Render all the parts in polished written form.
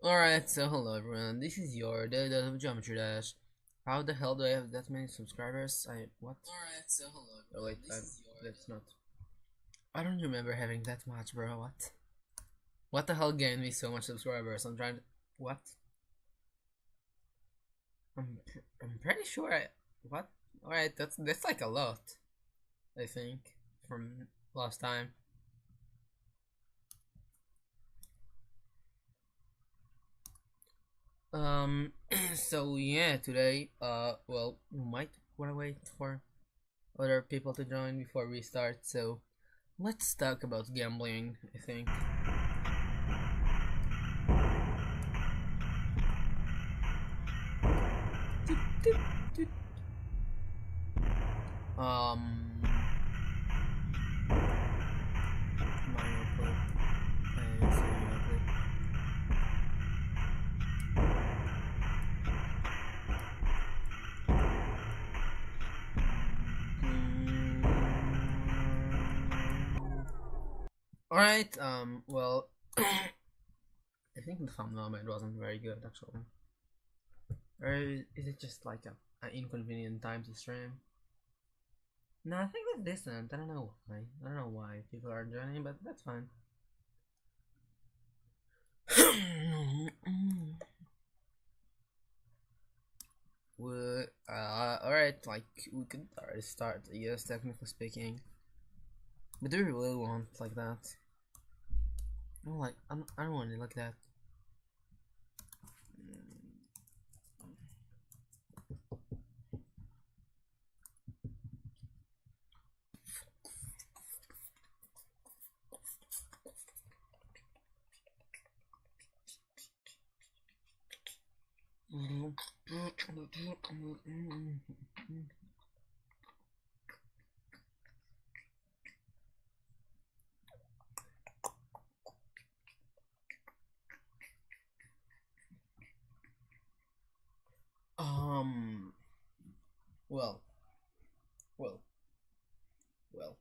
Alright, so hello everyone, this is your Daily Dose of Geometry Dash. How the hell do I have that many subscribers? What? Alright, so hello everyone, oh wait, that's not. I don't remember having that much, bro, what? What the hell gained me so much subscribers? I'm trying to... What? I'm pretty sure I... What? Alright, that's like a lot, I think, from last time. So yeah, today, well, we might wanna wait for other people to join before we start, so let's talk about gambling, I think. Um, Mario Club. Alright, well, I think the thumbnail moment wasn't very good actually. Or is it just like an inconvenient time to stream? No, I think it's decent. I don't know why. I don't know why people are joining, but that's fine. Alright, like, we could already start, I guess, technically speaking. But do we really want like that? I don't want it like that. Um, well, well, well.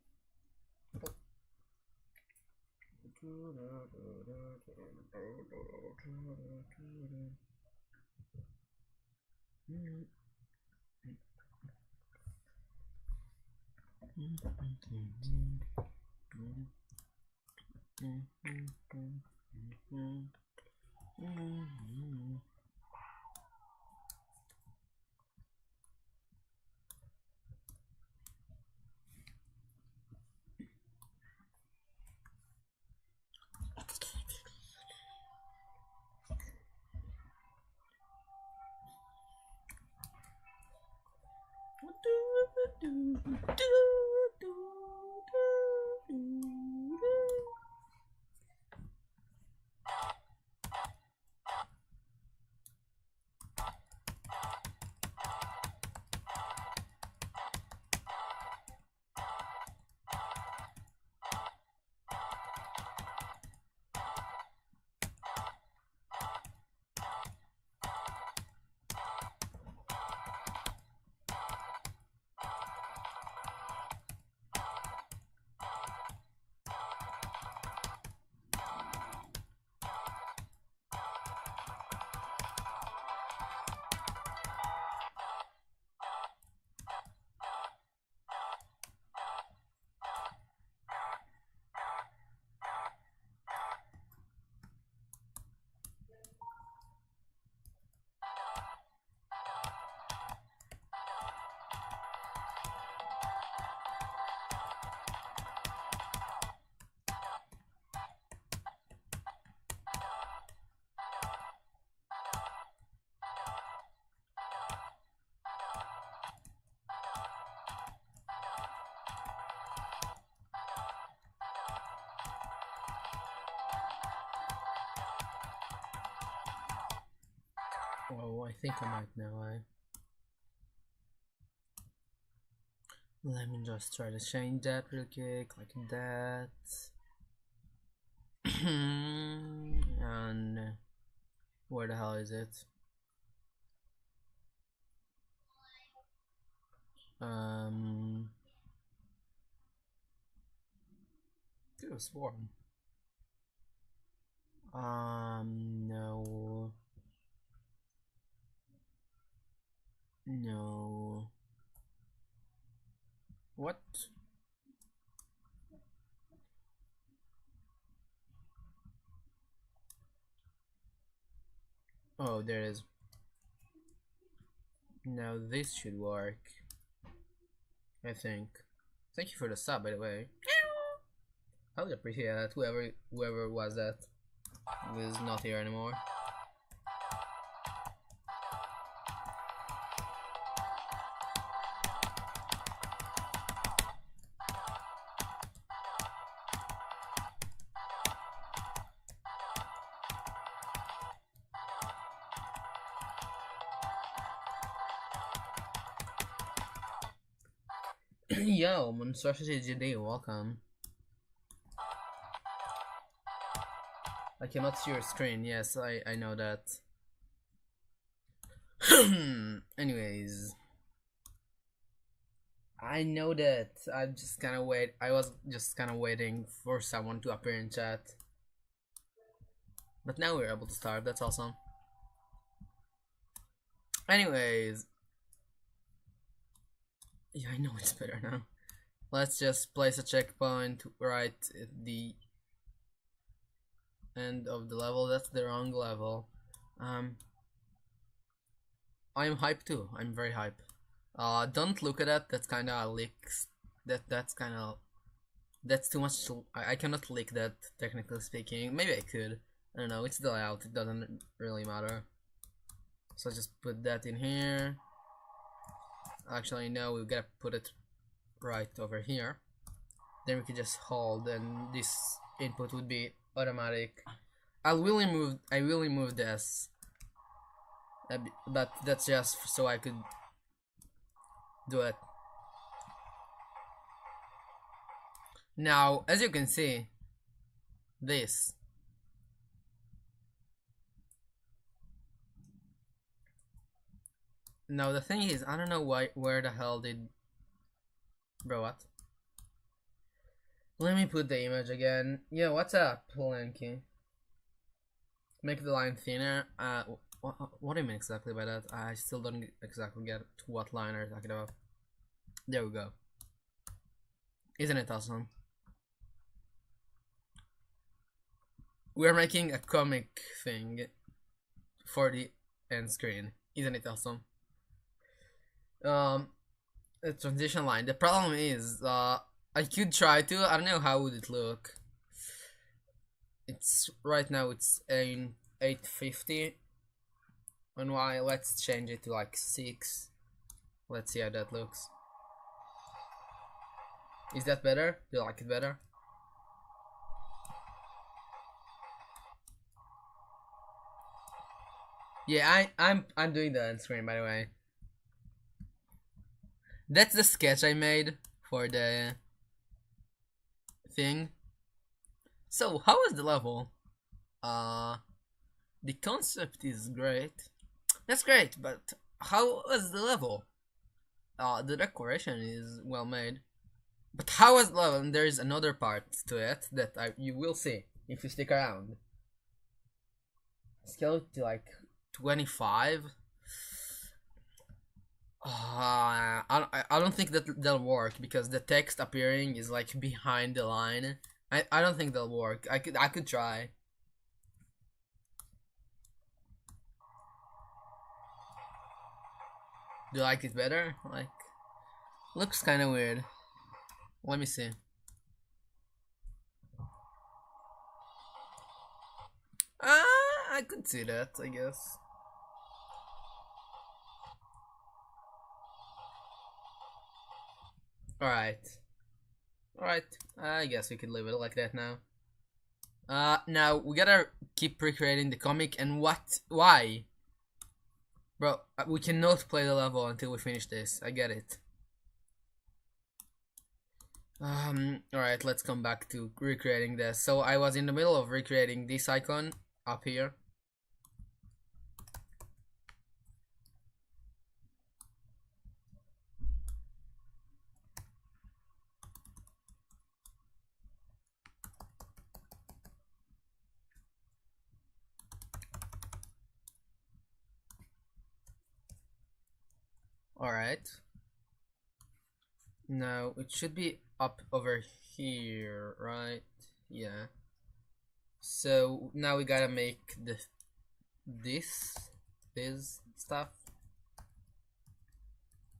Oh, I think I might now. Let me just try to change that real quick, like that. And where the hell is it? Could have sworn. No. No. What? Oh, there it is. Now this should work, I think. Thank you for the sub, by the way. I would appreciate that. Whoever was that is not here anymore. Yo, Monstrosity GD, welcome. I cannot see your screen. Yes, I know that. Anyways, I know that. I was just kind of waiting for someone to appear in chat, but now we're able to start. That's awesome. Anyways, yeah, I know it's better now. Let's just place a checkpoint right at the end of the level. That's the wrong level. I'm hyped too. I'm very hyped. Don't look at that. That's kind of leaks. That's kind of that's too much. I cannot leak that, technically speaking. Maybe I could. I don't know. It's the layout. It doesn't really matter. So just put that in here. Actually, no. We gotta put it right over here. Then we can just hold, and this input would be automatic. I will remove this, but that's just so I could do it. Now, as you can see, this. Now the thing is, I don't know where the hell did, bro, what? Let me put the image again. Yeah, what's up, Lanky? Make the line thinner. What do you mean exactly by that? I still don't exactly get what line are you talking about. There we go. Isn't it awesome? We're making a comic thing for the end screen. Isn't it awesome? The transition line. The problem is, I could try to. I don't know how would it look. It's right now. It's in 850. And why? Let's change it to like 6. Let's see how that looks. Is that better? Do you like it better? Yeah, I'm doing the end screen, by the way. That's the sketch I made for the thing. So how was the level? The concept is great. That's great, but how was the level? The decoration is well made. But how was the level? And there is another part to it that you will see if you stick around. Scale it to like 25. I don't think that'll work because the text appearing is like behind the line. I don't think that'll work. I could try. Do you like it better? Like, looks kind of weird. Let me see. I could see that, I guess. Alright. Alright. I guess we could leave it like that now. Now we gotta keep recreating the comic, and why? Bro, we cannot play the level until we finish this. I get it. Alright, let's come back to recreating this. So I was in the middle of recreating this icon up here. Alright. Now it should be up over here, right? Yeah. So now we gotta make this stuff,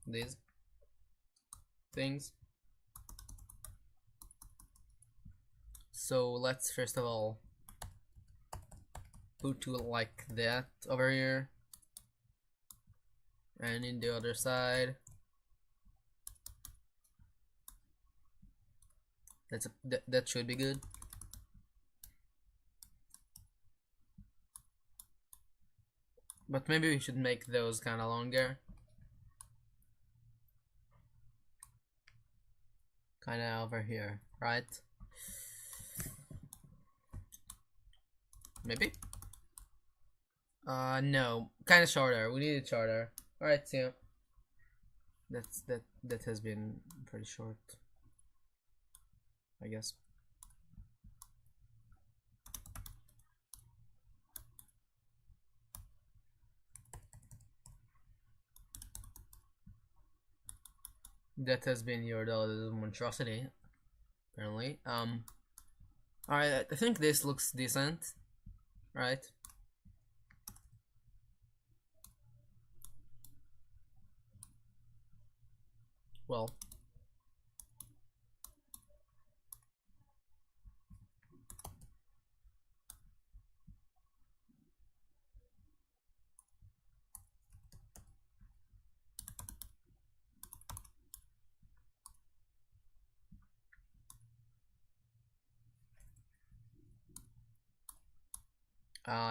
these things. So let's first of all put two like that over here, and in the other side. That should be good. But maybe we should make those kind of longer. Kind of over here, right? Maybe? No. Kind of shorter. We need it shorter. Alright, so that has been pretty short, I guess. That has been your monstrosity, apparently. Alright, I think this looks decent, right? Well,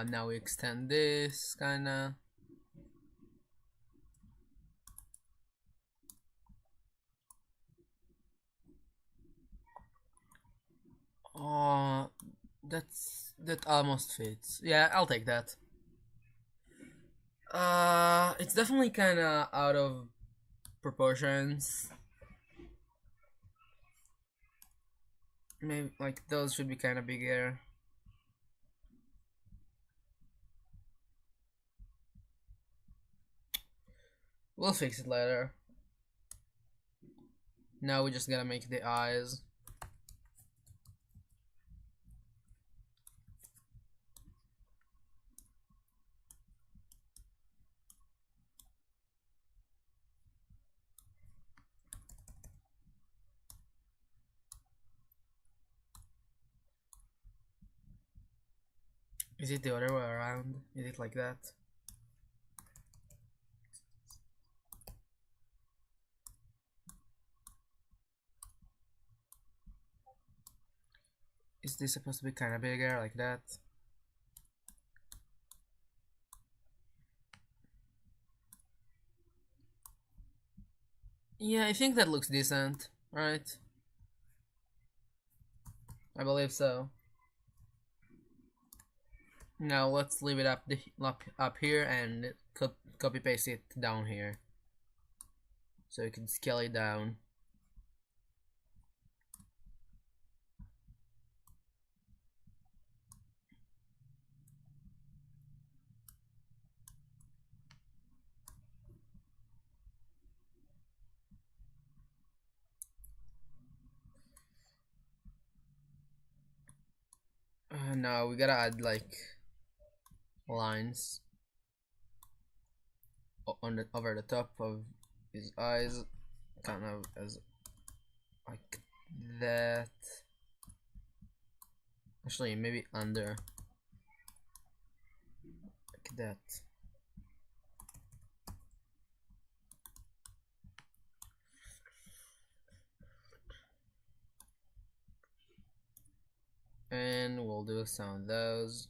now we extend this kinda. That almost fits. Yeah, I'll take that. It's definitely kinda out of proportions. Maybe like those should be kinda bigger. We'll fix it later. Now we just gotta make the eyes. Is it the other way around? Is it like that? Is this supposed to be kinda bigger like that? Yeah, I think that looks decent, right? I believe so. Now let's leave it up here and copy paste it down here, so you can scale it down. Now we gotta add like lines over the top of his eyes, kind of as like that. Actually, maybe under like that. And we'll do some of those,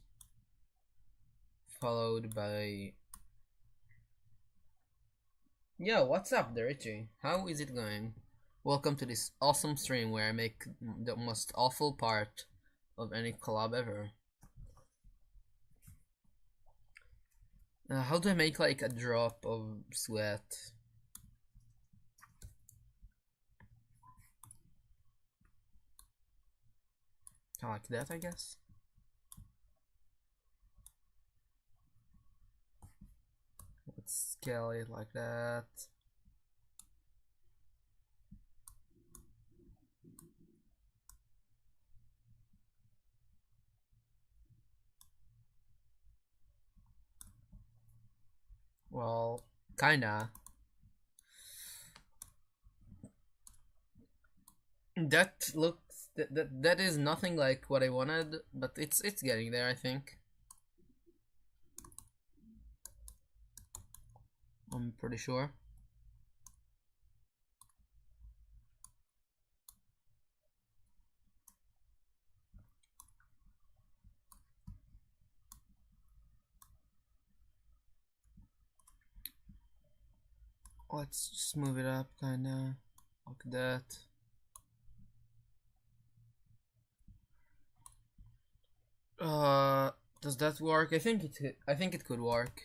followed by... Yo, what's up, Richie? How is it going? Welcome to this awesome stream where I make the most awful part of any collab ever. How do I make like a drop of sweat? Like that, I guess. Let's scale it like that. Kinda. That looks that is nothing like what I wanted, but it's getting there, I think. I'm pretty sure. Let's just move it up, kinda like that. Does that work? I think it could work.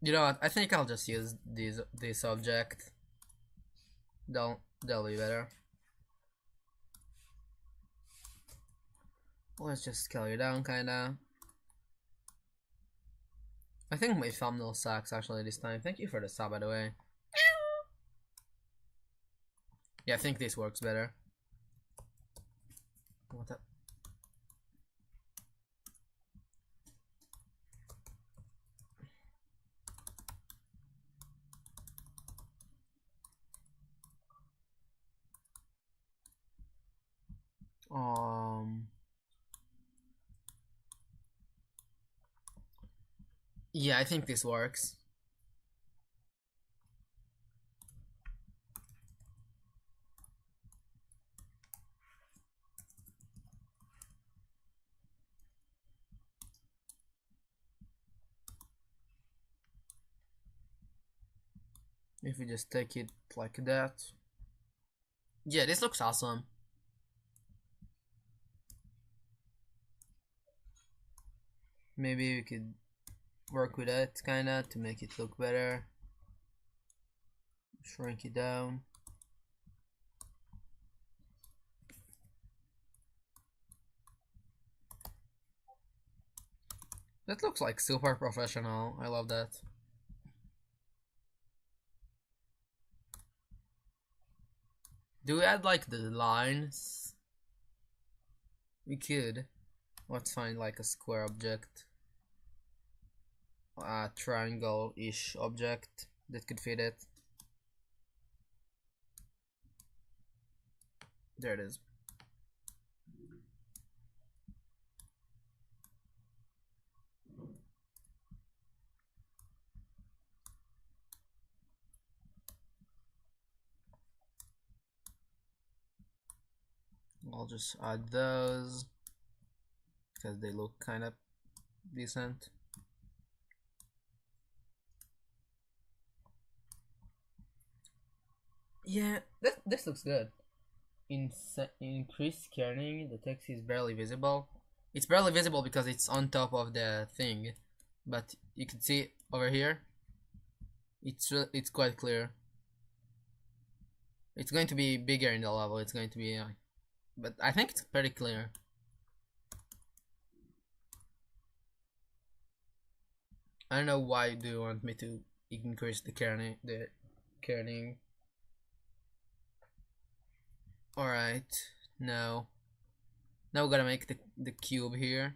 You know what? I think I'll just use this object. They'll be better. Let's just scale it down, kinda. I think my thumbnail sucks actually this time. Thank you for the sub, by the way. Yeah, I think this works better. What the? Yeah, I think this works. If we just take it like that. Yeah, this looks awesome. Maybe we could work with that kinda to make it look better. Shrink it down. That looks like super professional. I love that. Do we add like the lines? We could. Let's find like a square object. A triangle-ish object that could fit it. There it is. I'll just add those because they look kind of decent. Yeah, this looks good. Increase kerning, the text is barely visible. It's barely visible because it's on top of the thing, but you can see over here. It's quite clear. It's going to be bigger in the level. It's going to be, but I think it's pretty clear. I don't know why do you want me to increase the kerning. Alright, now we're gonna make the cube here,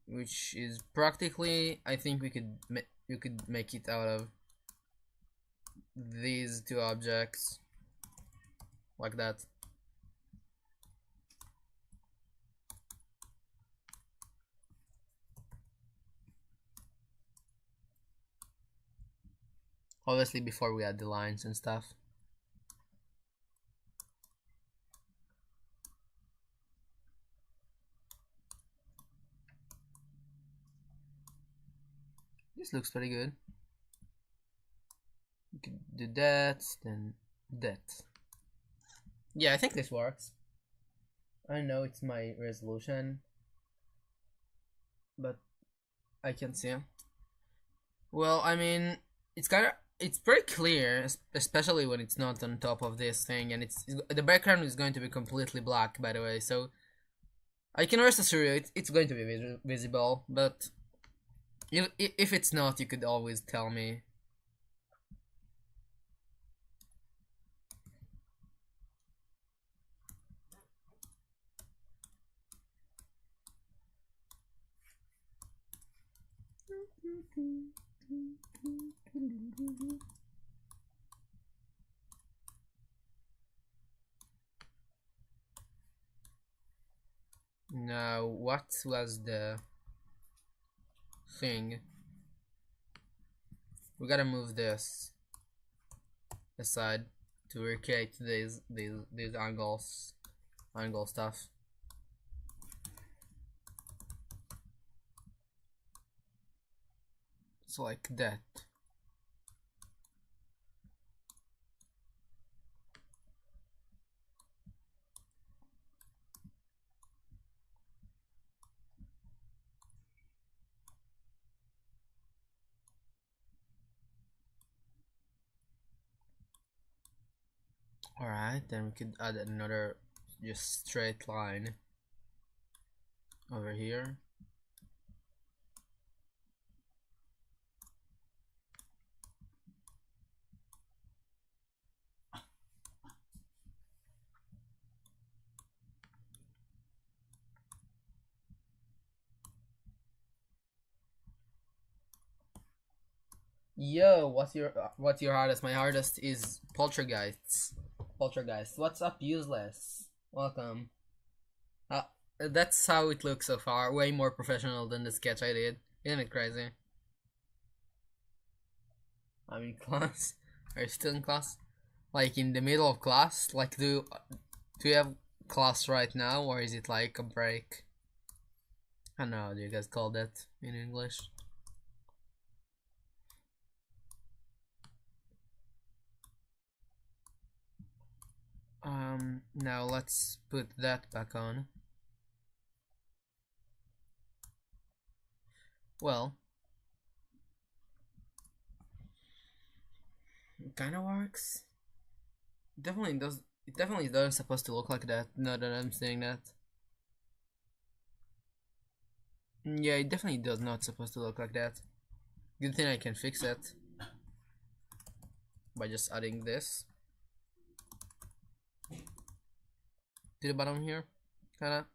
which is practically, I think we could make it out of these two objects like that. Obviously before we add the lines and stuff. This looks pretty good. We could do that, then that. Yeah, I think this works. I know it's my resolution, but I can see. Well, I mean, it's pretty clear, especially when it's not on top of this thing, and the background is going to be completely black, by the way. So I can rest assure you, it's going to be visible, but If it's not, you could always tell me. Now, what was the thing? We gotta move this aside to recreate these angle stuff. So like that. Alright, then we could add another just straight line over here. Yo, what's your hardest? My hardest is poltergeists. Poltergeist. What's up, useless? Welcome. Uh, that's how it looks so far. Way more professional than the sketch I did. Isn't it crazy? I'm in class. Are you still in class? Like in the middle of class? Like do you have class right now, or is it like a break? I don't know how do you guys call that in English. Now let's put that back on. Well, it kinda works. It definitely does. It definitely does supposed to look like that. Now that I'm saying that. Yeah, it definitely does not supposed to look like that. Good thing I can fix it by just adding this to the bottom here, kinda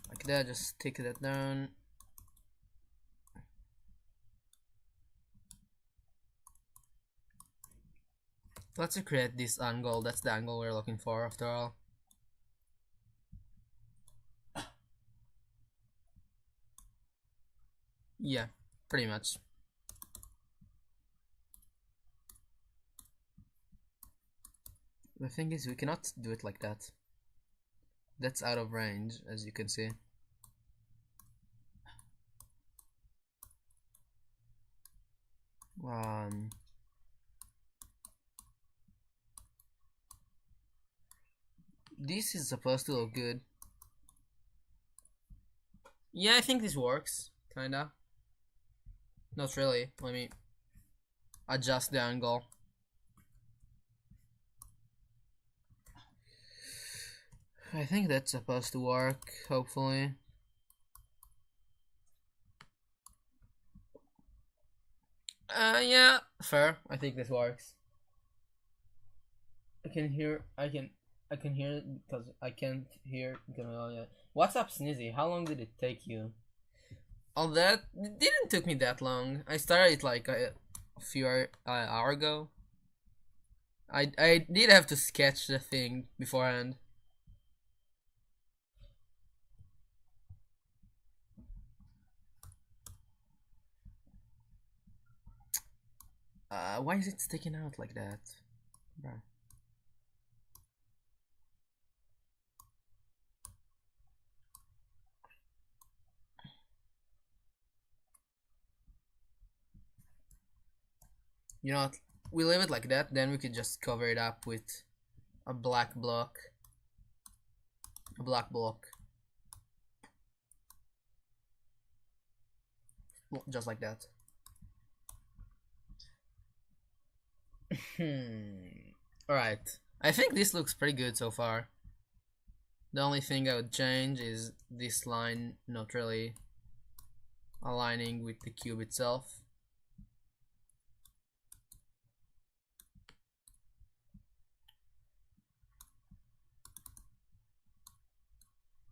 like that. Just take that down. Let's recreate this angle. That's the angle we're looking for after all. Yeah, pretty much. The thing is, we cannot do it like that. That's out of range, as you can see. This is supposed to look good. Yeah, I think this works, kinda. Not really. Let me adjust the angle. I think that's supposed to work, hopefully. Yeah, fair. I think this works. I can hear it because I can't hear. Yeah. What's up, Snizzy? How long did it take you? All that it didn't took me that long. I started like a few hour ago. I did have to sketch the thing beforehand. Why is it sticking out like that? Bruh. You know what? We leave it like that, then we could just cover it up with a black block. A black block. Just like that. Alright. I think this looks pretty good so far. The only thing I would change is this line not really aligning with the cube itself.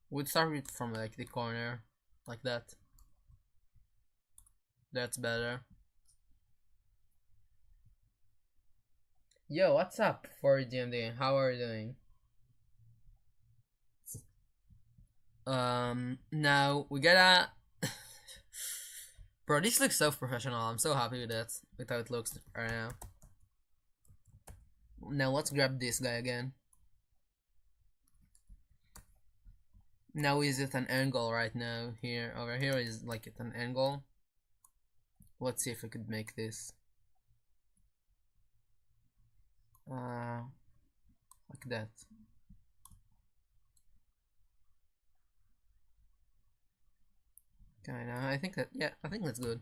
We'd start with from like the corner, like that. That's better. Yo, what's up for DMD? How are you doing? Now we gotta. Bro, this looks so professional. I'm so happy with that. With how it looks right now. Now let's grab this guy again. Now is it an angle right now? Here, over here is like at an angle. Let's see if we could make this. Like that. Kinda. I think that, yeah, I think that's good.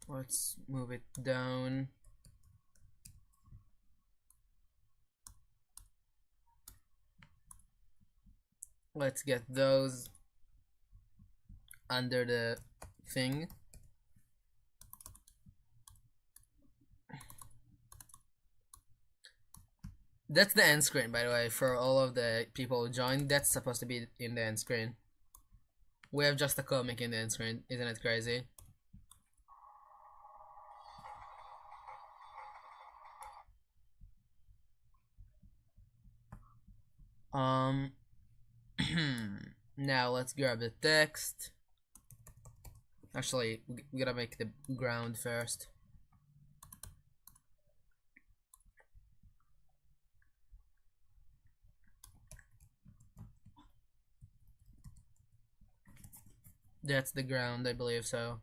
Let's move it down. Let's get those under the thing. That's the end screen, by the way, for all of the people who joined. That's supposed to be in the end screen. We have just a comic in the end screen. Isn't it crazy? Now let's grab the text. Actually, we gotta make the ground first. That's the ground, I believe so.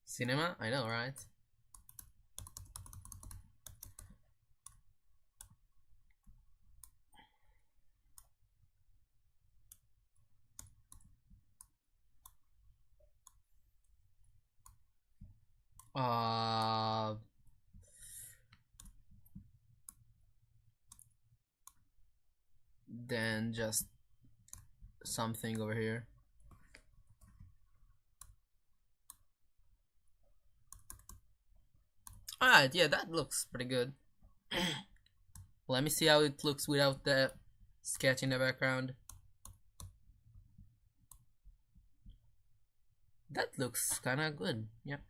Cinema? I know, right? Then just something over here. Alright, yeah, that looks pretty good. Let me see how it looks without the sketch in the background. That looks kinda good, yep.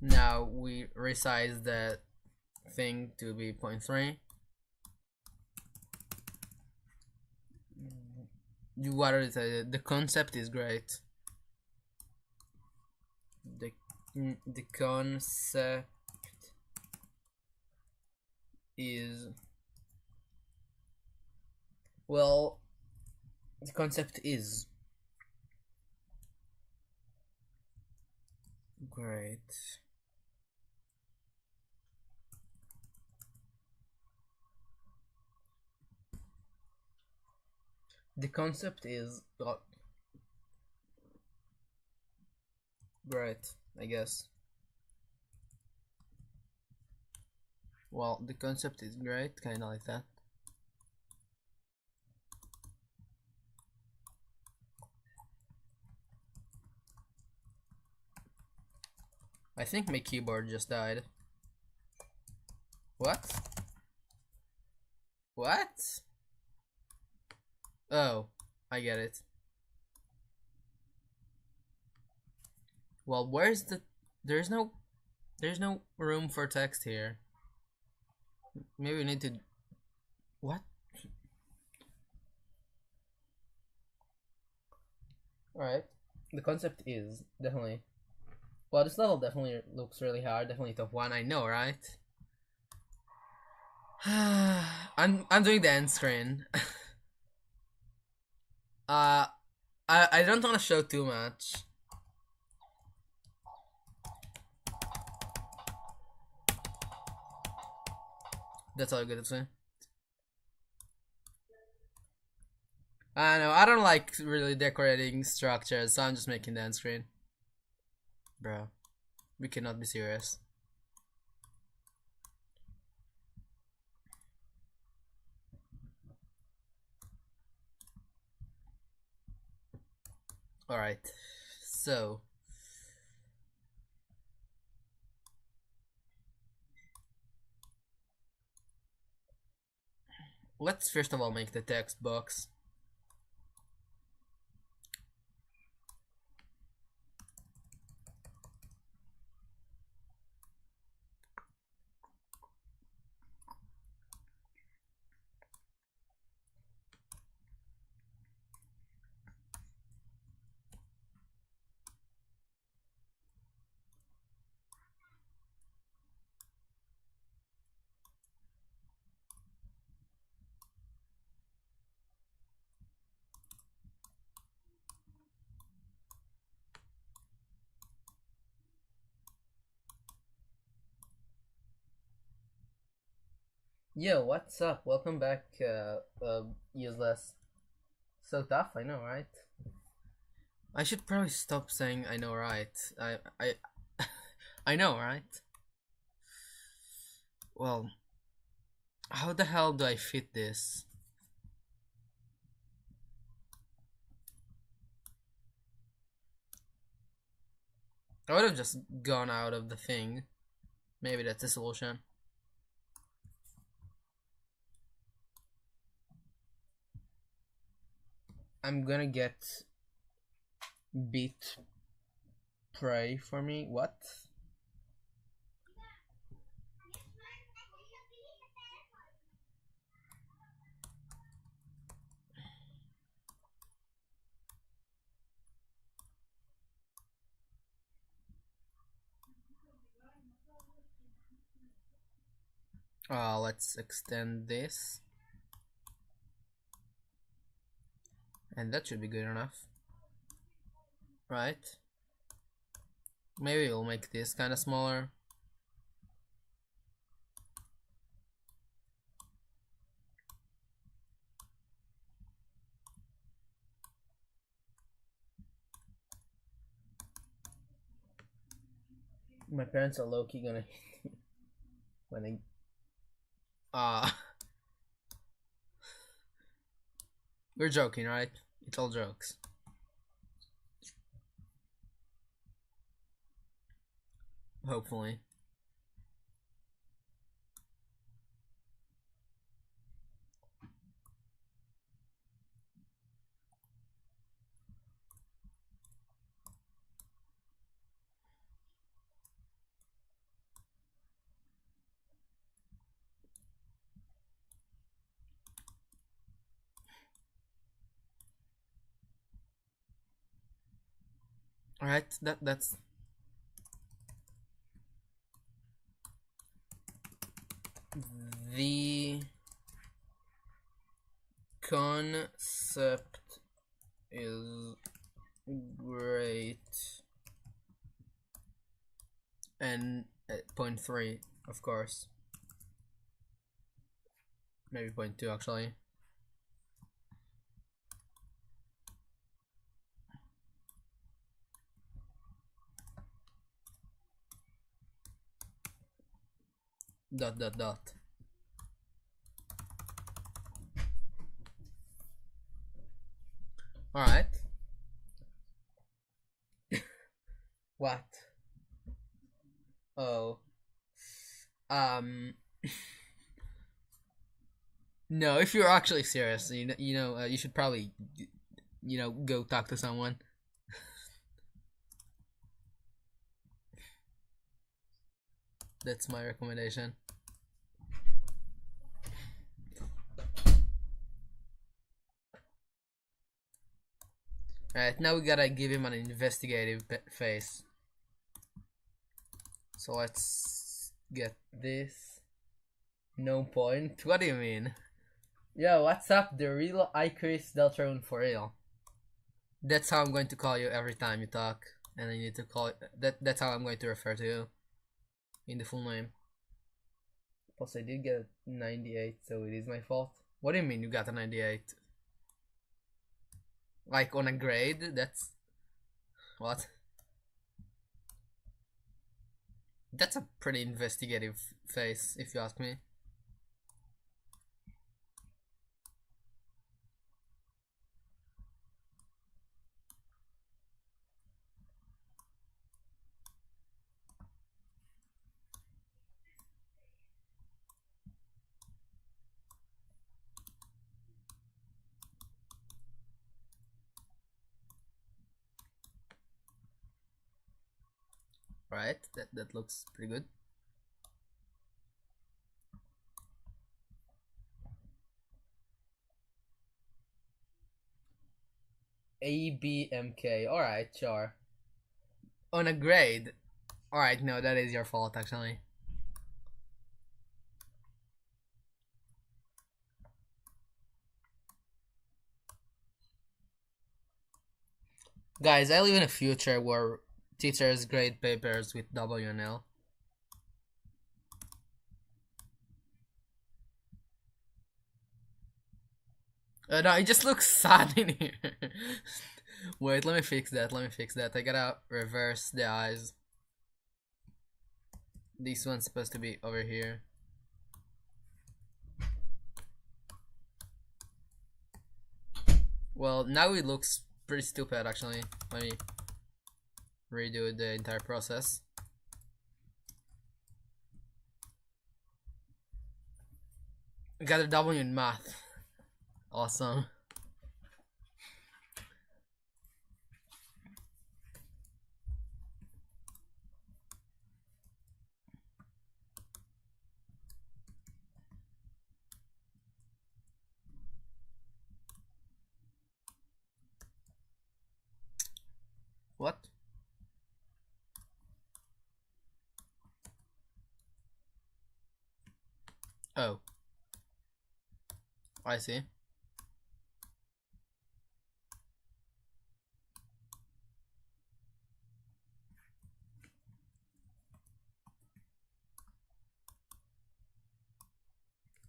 Now we resize the thing to be 0.3. What are the concept is great. The concept is, well, the concept is great. The concept is great, I guess. Well, the concept is great, kinda like that. I think my keyboard just died. What? What? Oh, I get it. Well, where's the... There's no room for text here. Maybe we need to... What? Alright. The concept is definitely... Well, this level definitely looks really hard. Definitely top 1, I know, right? I'm doing the end screen. I don't want to show too much. That's all I got to say. I know, I don't like really decorating structures, so I'm just making the end screen. Bro, we cannot be serious. Alright, so let's first of all make the text box. Yo, what's up? Welcome back, useless. So tough, I know, right? I should probably stop saying I know, right? I I know, right? Well, how the hell do I fit this? I would have just gone out of the thing. Maybe that's a solution. I'm gonna get beat prey for me. What? Let's extend this. And that should be good enough. Right? Maybe we'll make this kind of smaller. My parents are low-key gonna when they we're joking, right? It's all jokes. Hopefully. Alright, that's the concept is great. And at point 3, of course. Maybe point 2 actually. Dot dot dot. Alright. What? Oh. No, if you're actually serious, you should probably, go talk to someone. That's my recommendation. Alright, now we gotta give him an investigative face. So let's get this. No point? What do you mean? Yo, what's up? The real Icarus Deltarune for real. That's how I'm going to call you every time you talk. And I need to call it. That's how I'm going to refer to you. In the full name. Plus I did get a 98, so it is my fault. What do you mean you got a 98? Like on a grade, that's what? That's a pretty investigative face, if you ask me. Right, that looks pretty good. ABMK. Alright, sure. On a grade. Alright, no, that is your fault actually. Guys, I live in a future where teachers grade papers with W and L. No, it just looks sad in here. Wait, let me fix that. Let me fix that. I gotta reverse the eyes. This one's supposed to be over here. Well, now it looks pretty stupid actually. Let me redo the entire process. I got a W in math. Awesome. What? Oh. I see.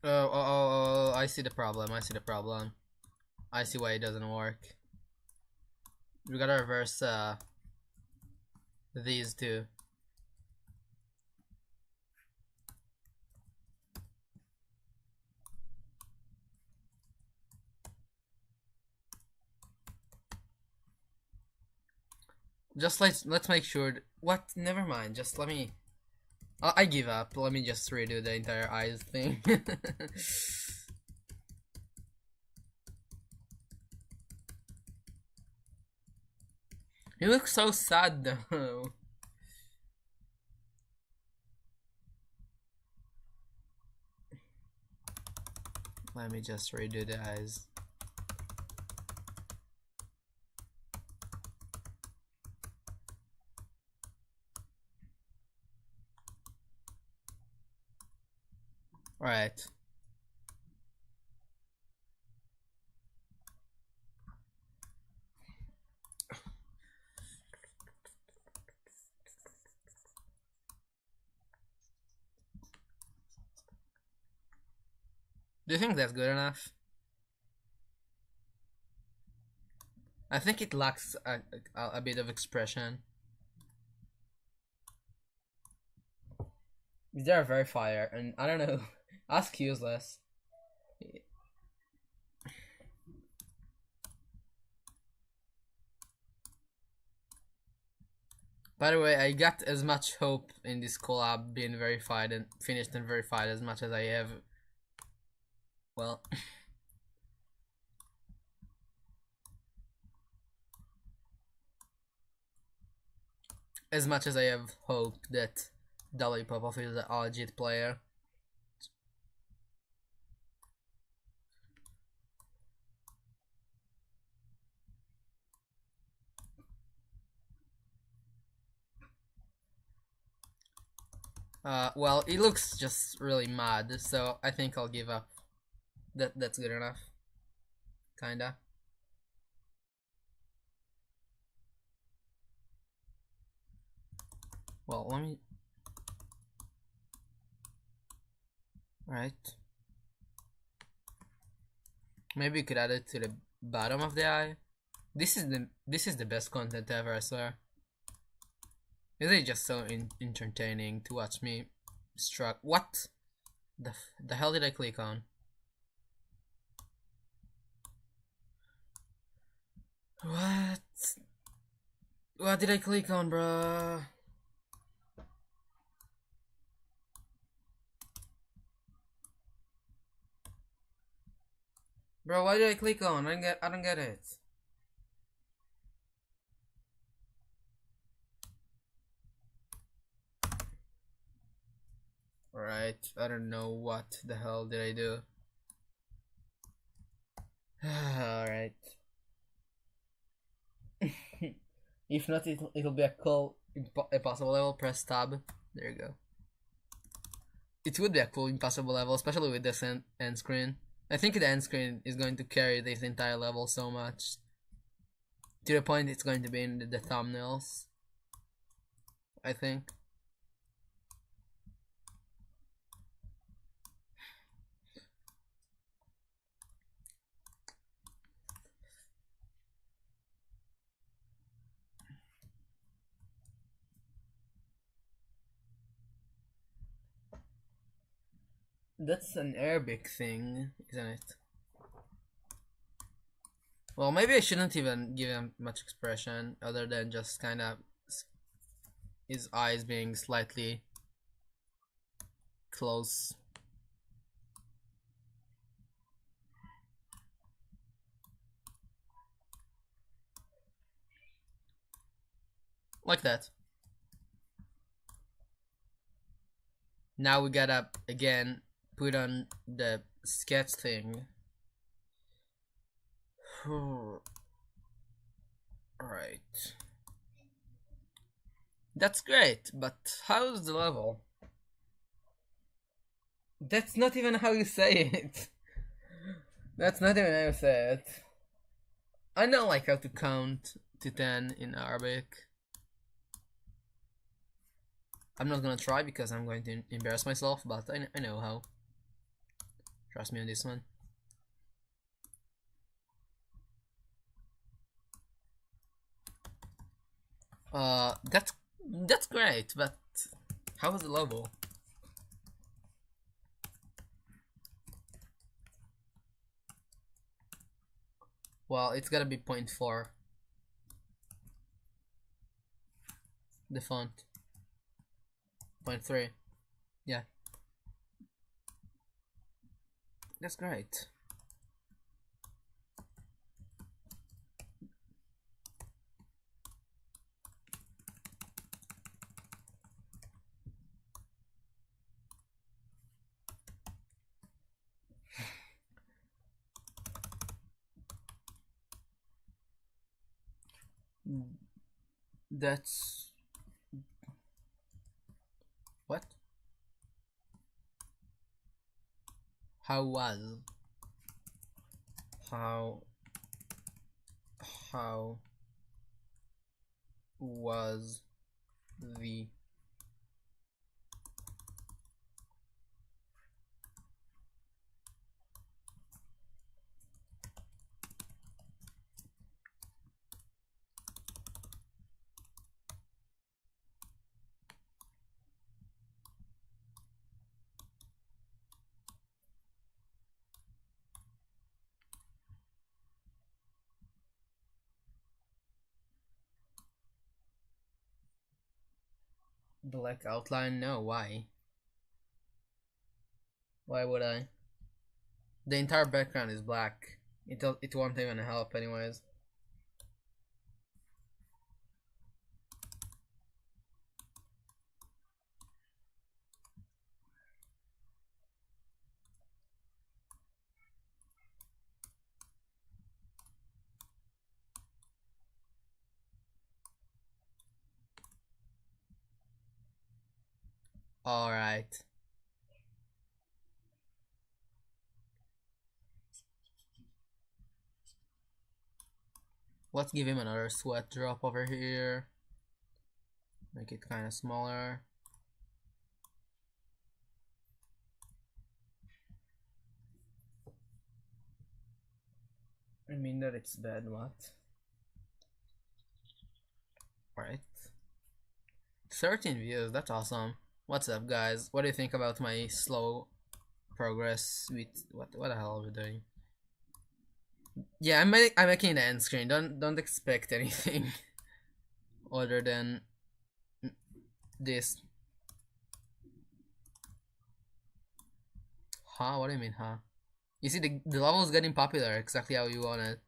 Oh, I see the problem. I see the problem. I see why it doesn't work. We gotta reverse these two. Just let's make sure. What? Never mind. Just let me. I give up. Let me just redo the entire eyes thing. He looks so sad though. Let me just redo the eyes. Alright. Do you think that's good enough? I think it lacks a bit of expression. They're very fire, and I don't know. Ask useless. By the way, I got as much hope in this collab being verified and finished and verified as much as I have. Well, as much as I have hope that W Popov is a legit player. Well, he looks just really mad, so I think I'll give up. That's good enough. Kinda. Well, let me. Right. Maybe you could add it to the bottom of the eye. This is the best content ever, I swear. Is it just so entertaining to watch me struck? What the hell did I click on? What? What did I click on, bruh? Bro, why did I click on? I don't get it. Alright, I don't know what the hell did I do. Alright. If not, it'll be a cool impossible level. Press tab. There you go. It would be a cool impossible level, especially with this end screen. I think the end screen is going to carry this entire level so much. To the point it's going to be in the thumbnails. I think. That's an Arabic thing, isn't it? Well, maybe I shouldn't even give him much expression other than just kind of his eyes being slightly close. Like that. Now we gotta, again, put on the sketch thing. Alright. That's great, but how's the level? That's not even how you say it. That's not even how you say it. I know like how to count to 10 in Arabic. I'm not gonna try because I'm going to embarrass myself, but I know how. Trust me on this one. That's great, but how was the level? Well, it's gotta be 0.4. The font. 0.3. Yeah. That's great. That's what? How was? How was the black outline? No, why? Why would I? The entire background is black. It won't even help anyways. Alright. Let's give him another sweat drop over here. Make it kind of smaller. I mean that it's bad, what? Right. 13 views, that's awesome. What's up, guys? What do you think about my slow progress with what the hell are we doing? Yeah, I'm making the end screen. Don't expect anything other than this. Huh? What do you mean, huh? You see, the level is getting popular exactly how you want it.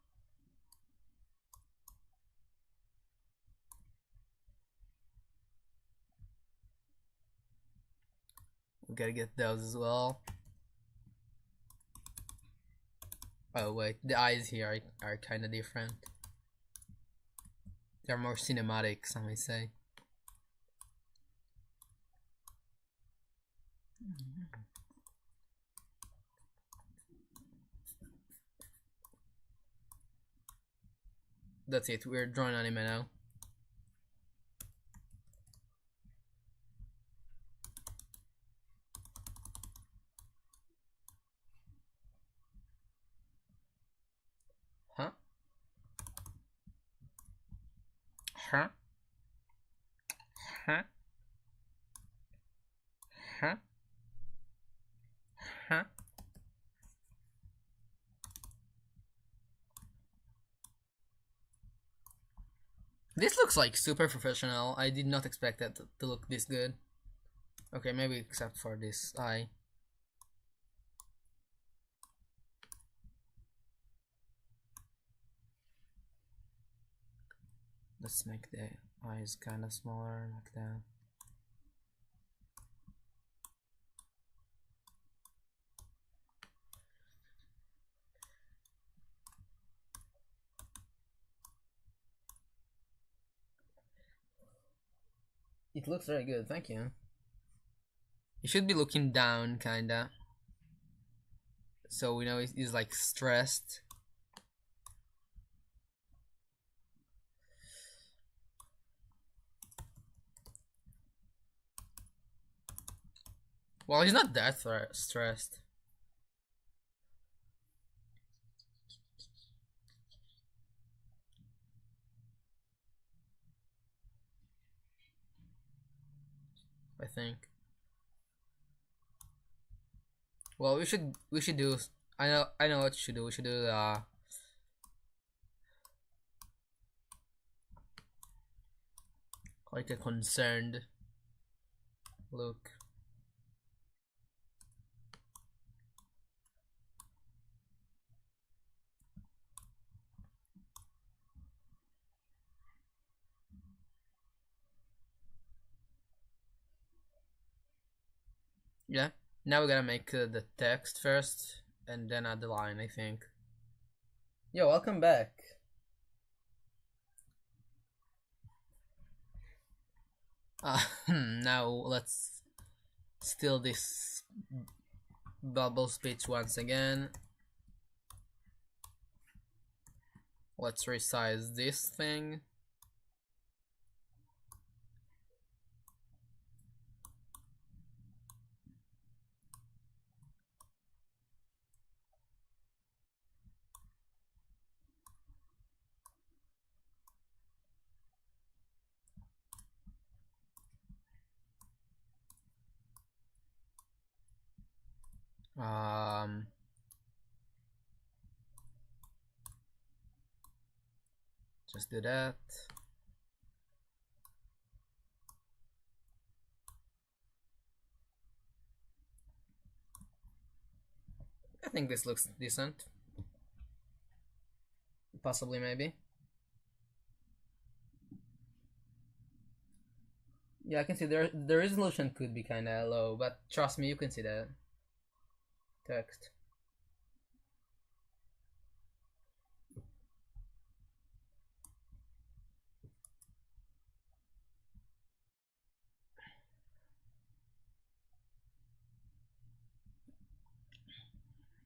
We gotta get those as well. Oh wait, the eyes here are kind of different. They're more cinematic, some may say. That's it, we're drawing anime now. Huh? Huh? Huh? Huh? Huh? This looks like super professional. I did not expect that to look this good. Okay, maybe except for this eye. Let's make the eyes kind of smaller like that. It looks very good, thank you. You should be looking down, kinda. So we know he's like stressed. Well, he's not that stressed. I think. Well, we should do. I know what you should do. We should do like a concerned look. Yeah. Now we gotta make the text first, and then add the line. I think. Yo, welcome back. Now let's steal this bubble speech once again. Let's resize this thing. Just do that. I think this looks decent. Possibly, maybe. Yeah, I can see the resolution could be kind of low, but trust me, you can see the text.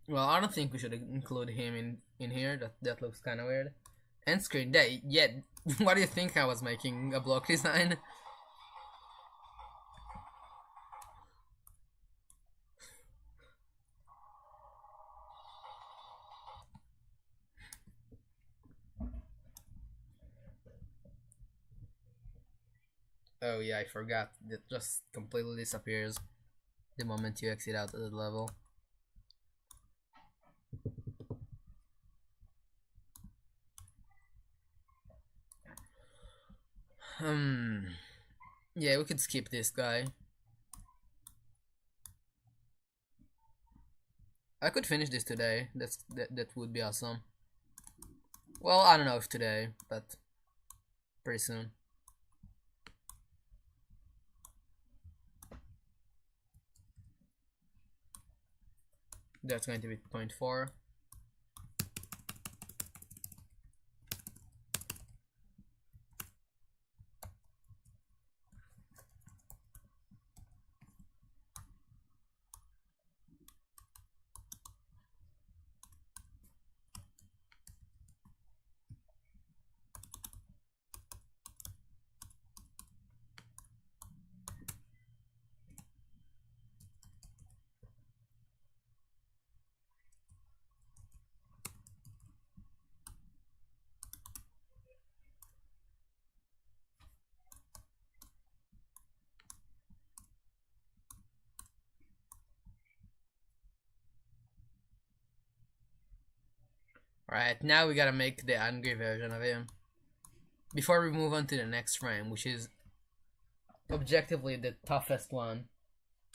Well, I don't think we should include him in here. That looks kind of weird. End screen day. Yeah. What do you think I was making a block design? Oh yeah, I forgot. It just completely disappears the moment you exit out of the level. Yeah, we could skip this guy. I could finish this today. That would be awesome. Well, I don't know if today, but pretty soon. That's going to be 0.4. Alright, now we gotta make the angry version of him. Before we move on to the next frame, which is objectively the toughest one.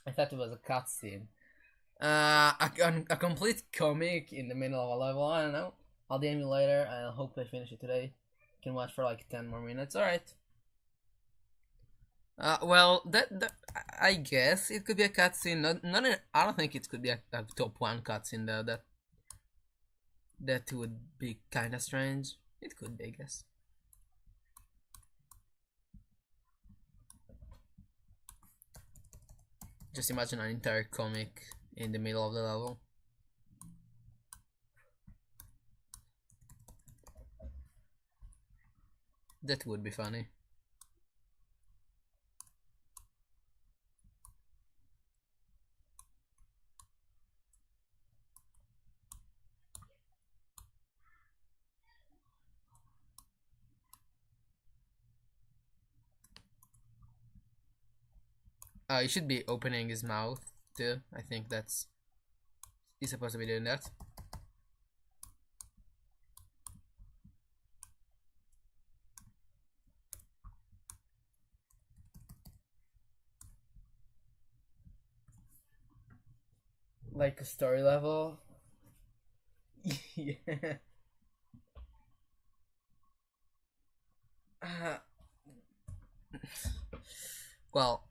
I thought it was a cutscene. A complete comic in the middle of a level, I don't know. I'll DM you later, I hope I finish it today. You can watch for like 10 more minutes, alright. Well, that I guess it could be a cutscene. I don't think it could be a top 1 cutscene though. That would be kind of strange. It could be, I guess. Just imagine an entire comic in the middle of the level. That would be funny. He should be opening his mouth too. I think he's supposed to be doing that. Like a story level. Yeah. Uh, well,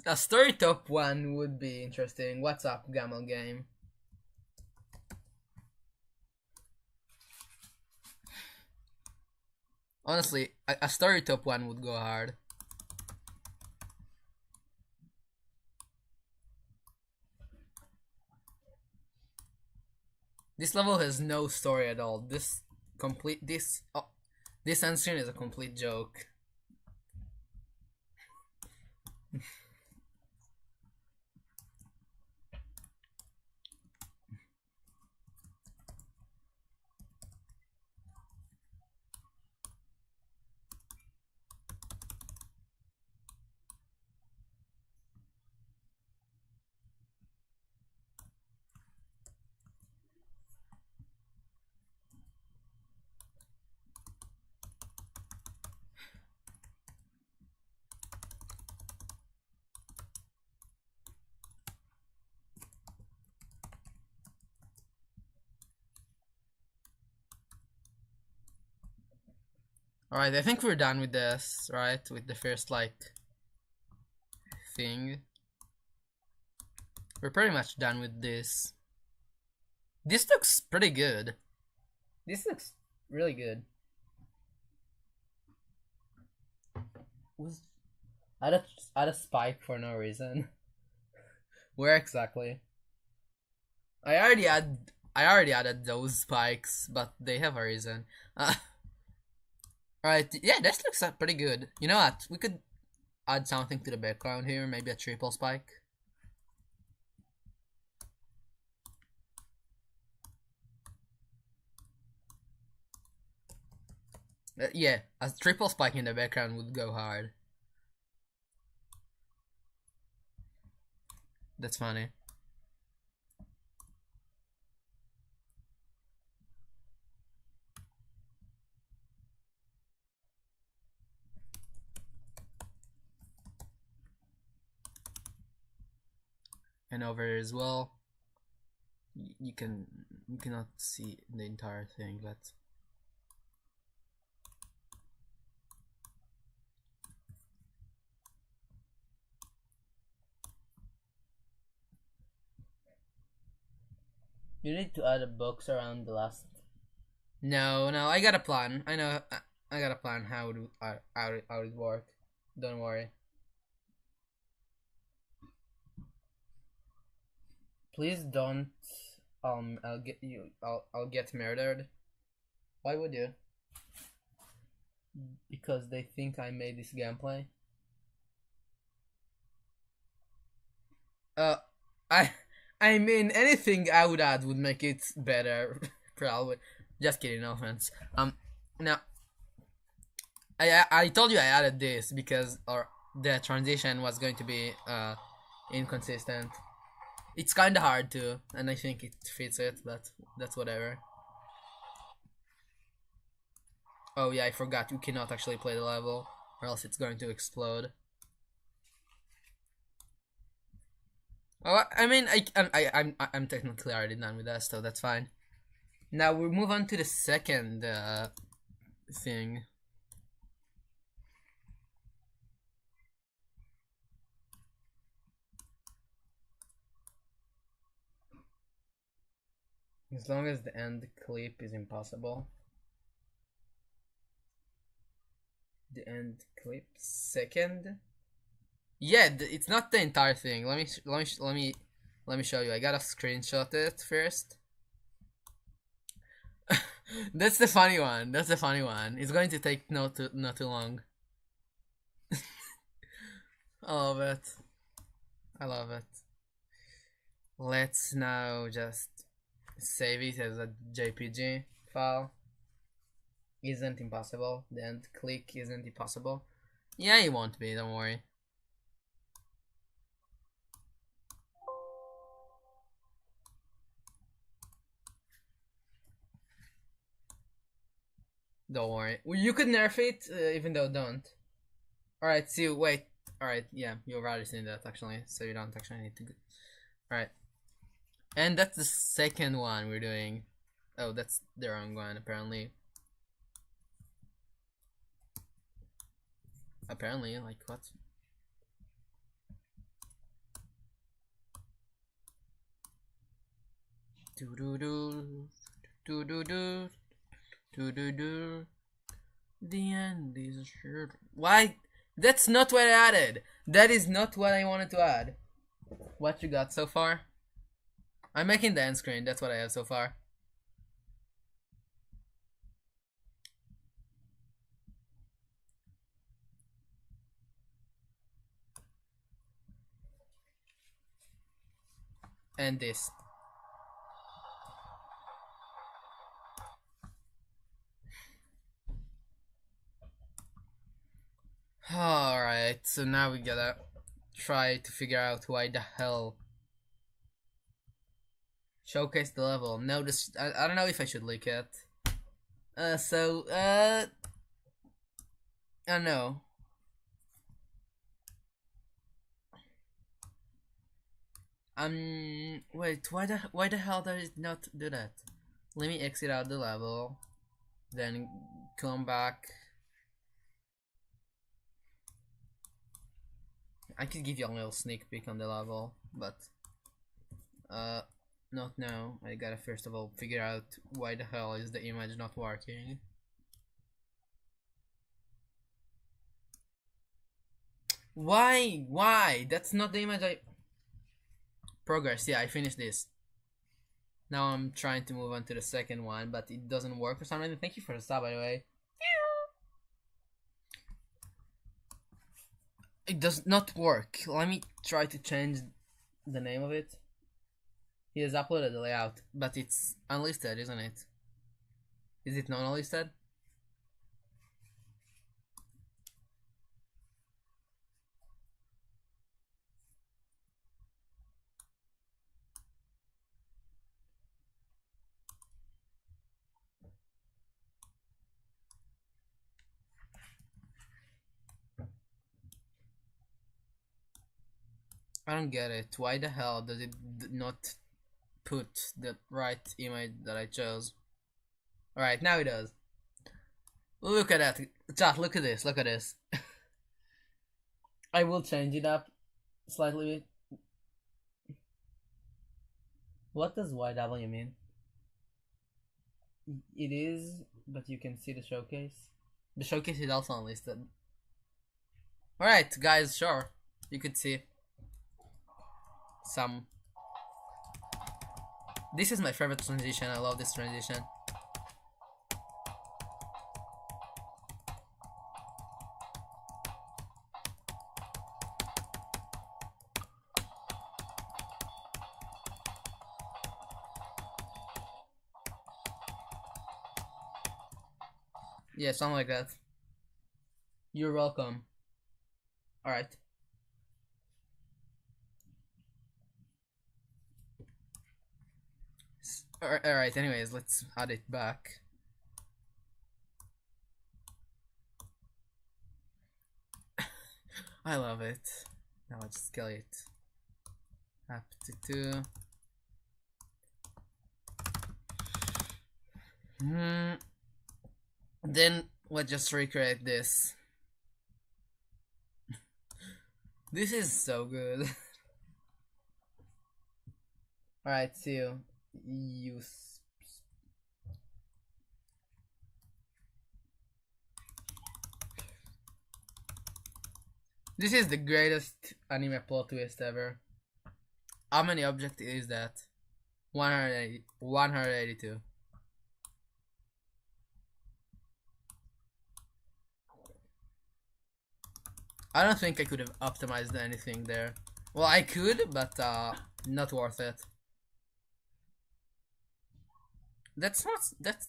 a story top 1 would be interesting. What's up, Gamal Game? Honestly, a story top 1 would go hard. This level has no story at all. This end screen is a complete joke. Alright, I think we're done with this, right? With the first, like, thing. We're pretty much done with this. This looks pretty good. This looks really good. Add a spike for no reason. Where exactly? I already added those spikes, but they have a reason. Alright, yeah, this looks pretty good. You know what? We could add something to the background here, maybe a triple spike. Yeah, a triple spike in the background would go hard. That's funny. And over here as well, you cannot see the entire thing, but you need to add a box around the last. No, I got a plan. I know. I got a plan how it work. Don't worry. Please don't. I'll get you. I'll get murdered. Why would you? Because they think I made this gameplay. Uh, I I mean anything I would add would make it better. Probably. Just kidding. No offense. Now I told you I added this because the transition was going to be inconsistent. It's kind of hard to, and I think it fits it, but that's whatever. Oh yeah, I forgot you cannot actually play the level, or else it's going to explode. Oh, I mean, I'm technically already done with that, so that's fine. Now we move on to the second thing. As long as the end clip is impossible. The end clip second. Yeah, it's not the entire thing. Let me show you. I gotta screenshot it first. That's the funny one. That's the funny one. It's going to take not too long. I love it. I love it. Let's now just save it as a JPG file. Isn't impossible. The end click isn't impossible. Yeah, it won't be. Don't worry. Don't worry. Well, you could nerf it, even though don't. Alright, see, wait. Alright, yeah, you've already seen that actually, so you don't actually need to. Alright. And that's the second one we're doing. Oh, that's the wrong one, apparently. Apparently, like what? Do do do do do do do do do. The end is sure. Why? That's not what I added. That is not what I wanted to add. What you got so far? I'm making the end screen. That's what I have so far. And this. Alright, so now we gotta try to figure out why the hell showcase the level. No, this I don't know if I should leak it. I don't know. Wait, why the hell does it not do that? Let me exit out the level, then come back. I could give you a little sneak peek on the level, but not now. I gotta first of all figure out why the hell is the image not working. Why? Why? That's not the image I... Progress, yeah, I finished this. Now I'm trying to move on to the second one, but it doesn't work for some reason. Thank you for the sub, by the way. It does not work. Let me try to change the name of it. He has uploaded the layout, but it's unlisted, isn't it? Is it non-listed? I don't get it. Why the hell does it not put the right image that I chose? Alright, now it does. Look at that. Chat, look at this. Look at this. I will change it up slightly. What does YW mean? It is, but you can see the showcase. The showcase is also unlisted. Alright, guys, sure. You could see some. This is my favorite transition. I love this transition. Yeah, something like that. You're welcome. Alright. Alright, anyways, let's add it back. I love it. Now let's scale it up to 2. Then let's just recreate this. This is so good. Alright, see you. This is the greatest anime plot twist ever. How many objects is that? 182. I don't think I could have optimized anything there. Well, I could, but not worth it. That's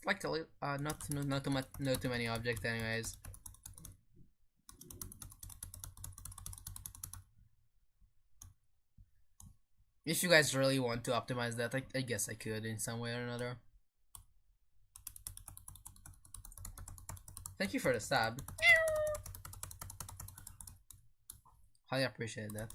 like not too much, not too many objects, anyways. If you guys really want to optimize that, I guess I could in some way or another. Thank you for the sub. Highly appreciate that.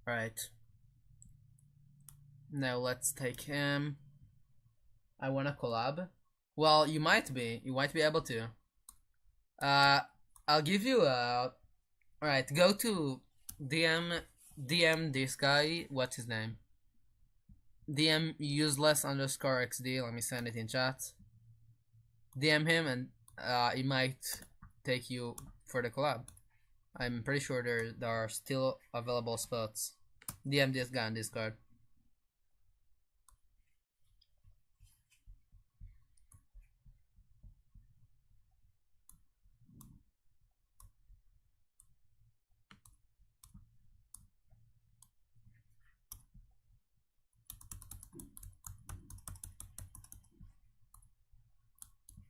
Right. Now let's take him. I wanna collab. Well, you might be able to. I'll give you a. Alright, go to DM this guy. What's his name? DM useless underscore XD. Let me send it in chat. DM him and he might take you for the collab. I'm pretty sure there are still available spots. DM this guy on Discord.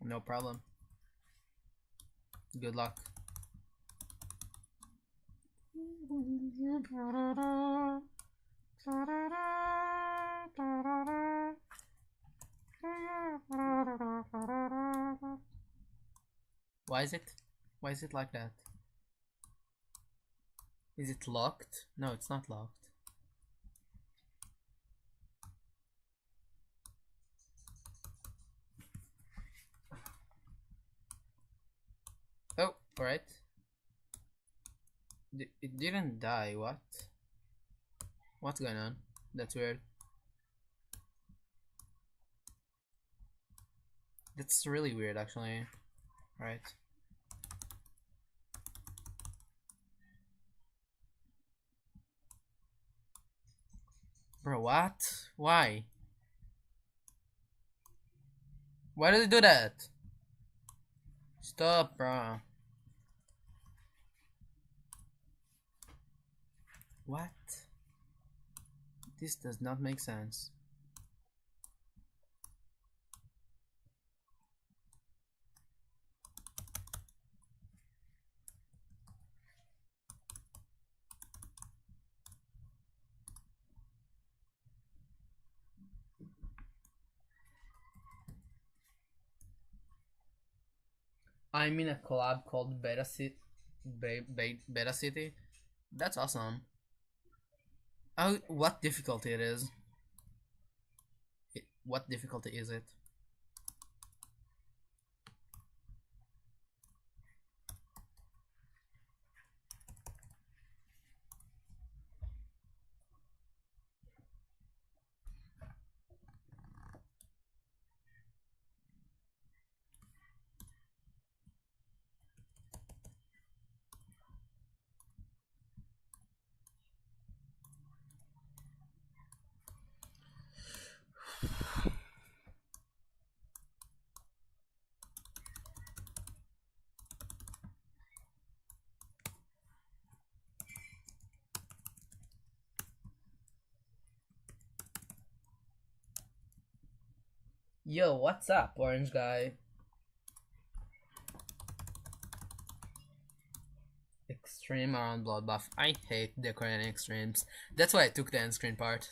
No problem. Good luck. Why is it like that? Is it locked? No, it's not locked. Oh, alright. It didn't die, what? What's going on? That's weird. That's really weird, actually. Right. Bro, what? Why? Why did it do that? Stop, bro. What? This does not make sense. I'm in a collab called Beta City. That's awesome. Oh, what difficulty it is? What difficulty is it? Yo, what's up, orange guy? Extreme around blood buff. I hate decorating extremes. That's why I took the end screen part.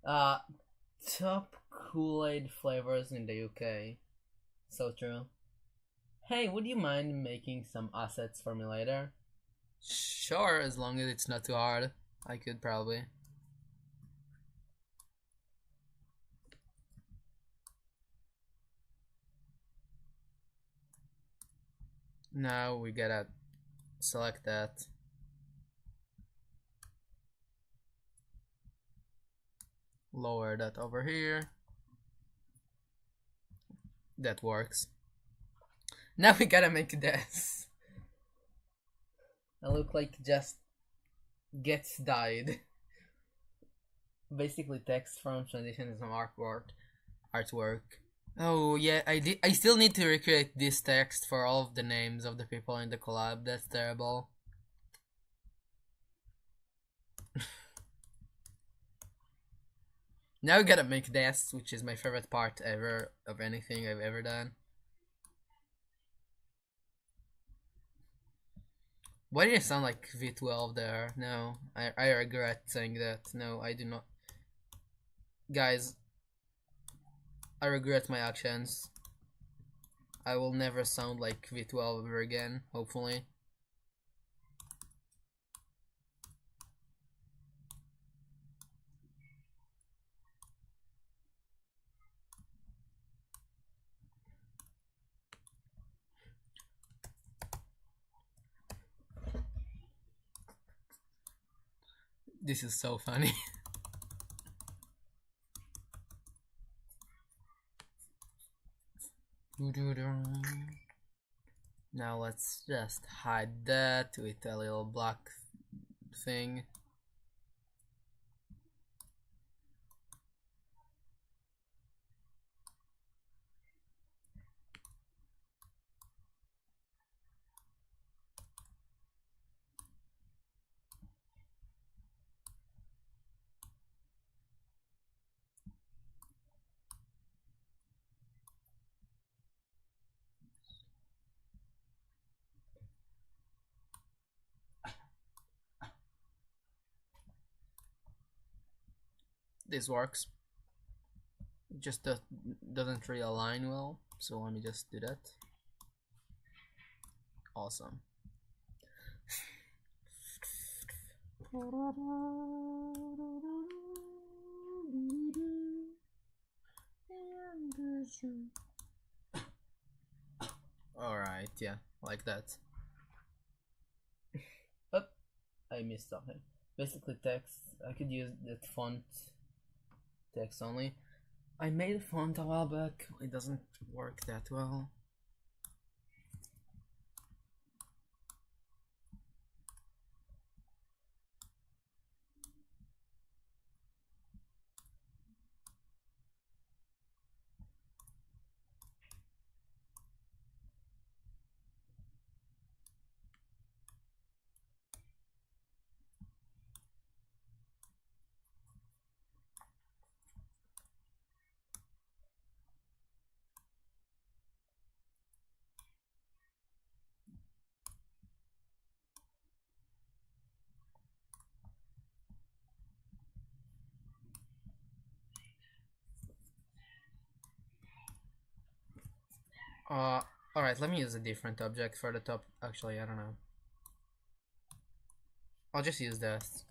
Uh, top Kool-Aid flavors in the UK. So true. Hey, would you mind making some assets for me later? Sure, as long as it's not too hard. I could probably. Now we gotta select that. Lower that over here. That works. Now we gotta make this. I look like just gets died. Basically text from transition to some artwork. Oh yeah, I still need to recreate this text for all of the names of the people in the collab. That's terrible. Now we gotta make this, which is my favorite part ever of anything I've ever done. Why did I sound like V12 there? No, I regret saying that. No, I do not. Guys, I regret my actions. I will never sound like V12 ever again, hopefully. This is so funny. Now let's just hide that with a little black thing. This works. It just doesn't really align well, so let me just do that. Awesome. Alright, yeah, like that. Oh, I missed something. Basically text, I could use that font text only. I made a font a while back, it doesn't work that well. Alright, let me use a different object for the top. Actually, I don't know. I'll just use this.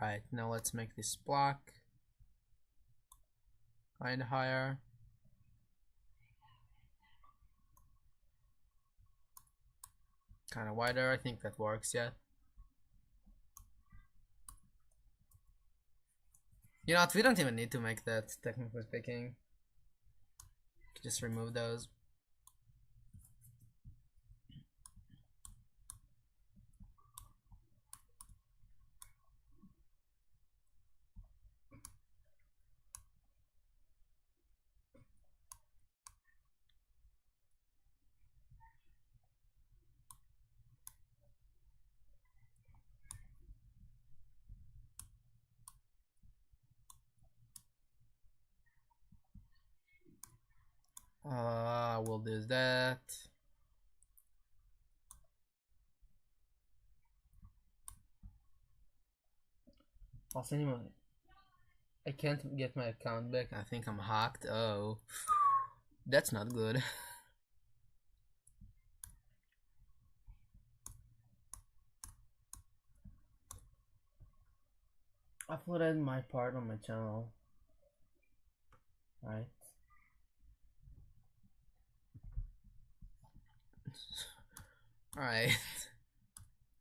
Right, now let's make this block kind of higher. Kind of wider, I think that works, yeah. You know what, we don't even need to make that, technically speaking. Just remove those. We'll do that. Also, anyway, I can't get my account back. I think I'm hacked. Oh, that's not good. Uploaded my part on my channel. Right. Alright.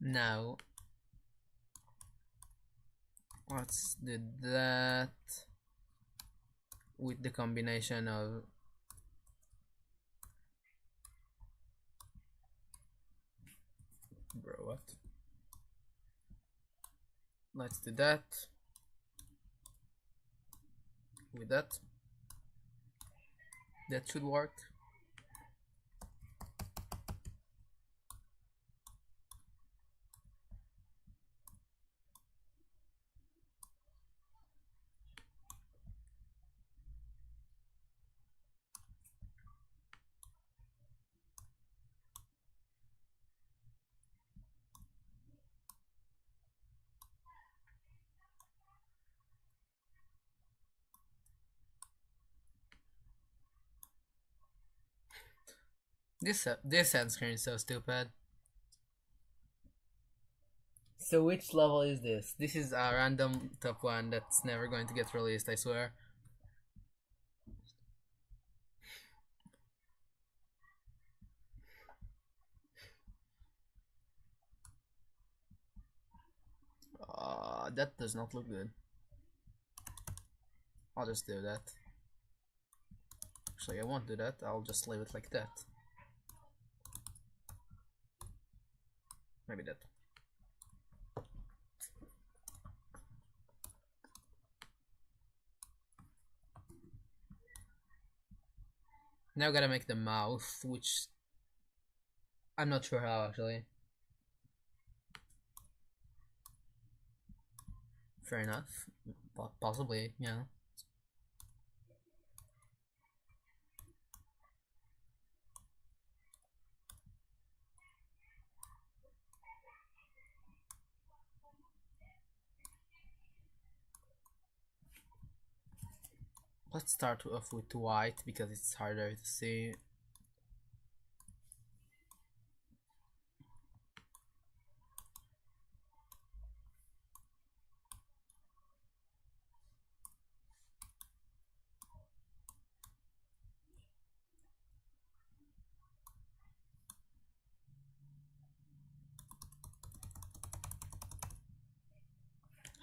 Now let's do that with the combination of bro, what? Let's do that with that. That should work. This end screen is so stupid. So which level is this? This is a random top one that's never going to get released, I swear. That does not look good. I'll just do that. Actually, I won't do that. I'll just leave it like that. Maybe that. Now gotta make the mouth, which I'm not sure how actually. Fair enough. Possibly, yeah. Let's start off with white because it's harder to see.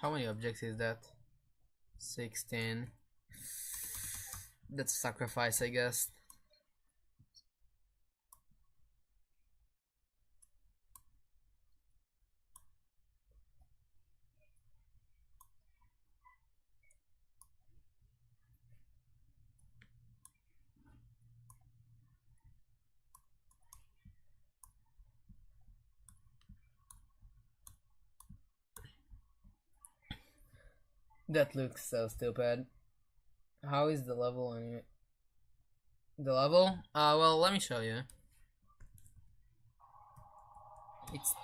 How many objects is that? 16. That's sacrifice, I guess. That looks so stupid. How is the level on it? The level? Well, let me show you. It's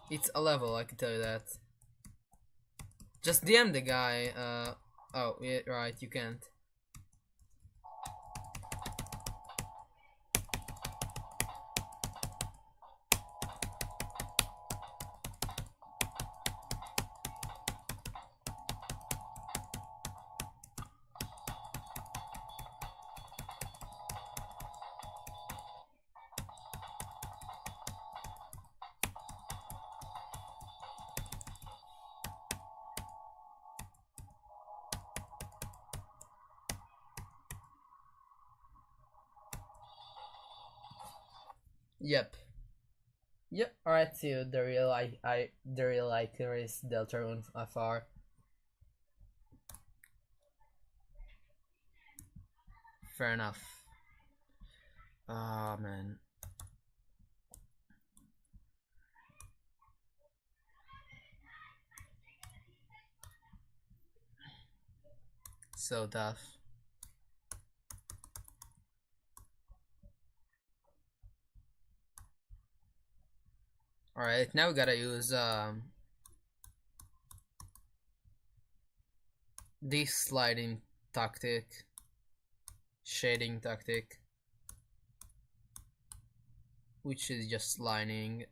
it's a level, I can tell you that. Just DM the guy. Oh, yeah, right, you can't. Yep. Yep. Alright, so the real icon is Deltarune FR. Fair enough. Ah, man. So tough. Alright, now we gotta use this sliding tactic, shading tactic, which is just lining.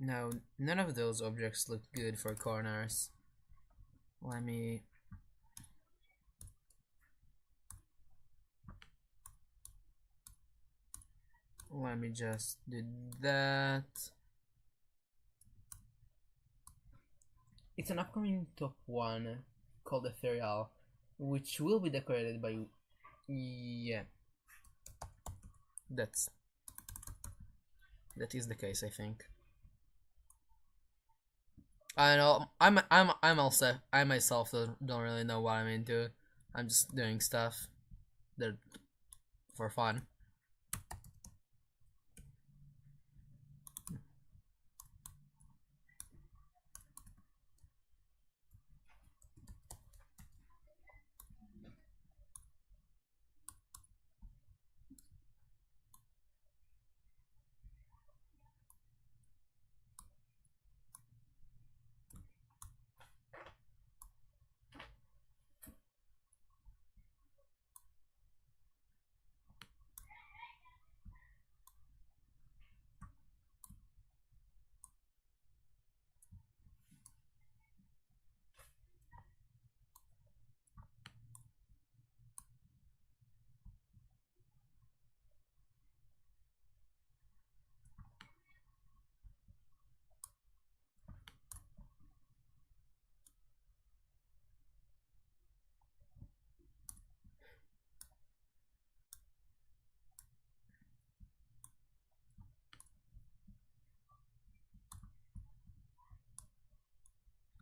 Now, none of those objects look good for corners. Let me just do that. It's an upcoming top 1 called Ethereal, which will be decorated by... Yeah. That is the case, I think. I know, I myself don't really know what I'm into. I'm just doing stuff that for fun.